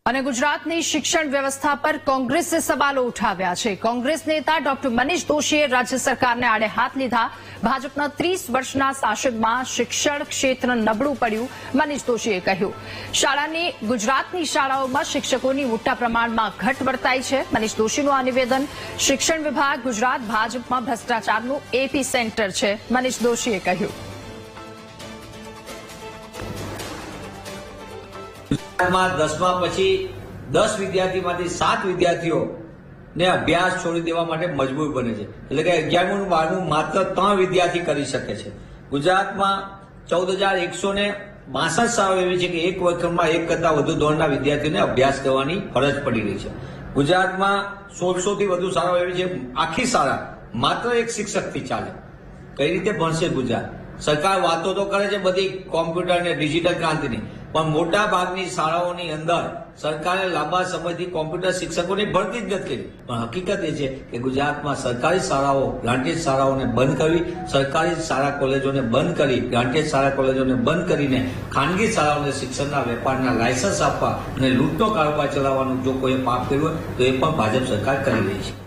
અને ગુજરાતની શિક્ષણ વ્યવસ્થા પર કોંગ્રેસે સવાલો ઉઠાવ્યા છે। કોંગ્રેસ નેતા ડોક્ટર મનીષ દોશીએ રાજ્ય સરકારને આડે હાથ લીધા। ભાજપના 30 વર્ષના શાસનમાં શિક્ષણ ક્ષેત્ર નબળું પડ્યું। મનીષ દોશીએ કહ્યું, ગુજરાતની શાળાઓમાં શિક્ષકોની મોટા પ્રમાણમાં ઘટ વર્તાઈ છે। મનીષ દોશીનું આ નિવેદન। શિક્ષણ વિભાગ ગુજરાત ભાજપમાં ભ્રષ્ટાચારનું એપી સેન્ટર છે, મનીષ દોશીએ કહ્યું। દસમા પછી 10 વિદ્યાર્થીમાંથી 7 વિદ્યાર્થીઓને અભ્યાસ છોડી દેવા માટે મજબૂર બને છે, એટલે કે 11મું 12મું માત્ર 3 વિદ્યાર્થી કરી શકે છે। ગુજરાતમાં 14,162 શાળાઓ એવી છે કે એક વર્ગખંડમાં એક કરતાં વધુ ધોરણના વિદ્યાર્થીઓને અભ્યાસ કરવાની ફરજ પડી રહી છે। ગુજરાતમાં 1600 થી વધુ શાળાઓ એવી છે, આખી શાળા માત્ર એક શિક્ષકથી ચાલે। કઈ રીતે ભણશે ગુજરાત? સરકાર વાતો તો કરે છે બધી કોમ્પ્યુટર ને ડિજિટલ ક્રાંતિની, પણ મોટા ભાગની શાળાઓની અંદર સરકારે લાંબા સમયથી કોમ્પ્યુટર શિક્ષકોની ભરતી જ નથી કરી। પણ હકીકત એ છે કે ગુજરાતમાં સરકારી શાળાઓ, ગ્રાન્ટેડ શાળાઓને બંધ કરવી, સરકારી શાળા કોલેજોને બંધ કરી, ગ્રાન્ટેડ શાળા કોલેજોને બંધ કરીને ખાનગી શાળાઓને શિક્ષણના વેપારના લાયસન્સ આપવા અને લૂંટનો કારોબાર ચલાવવાનું જો કોઈ પાપ કર્યું હોય તો એ પણ ભાજપ સરકાર કરી રહી છે।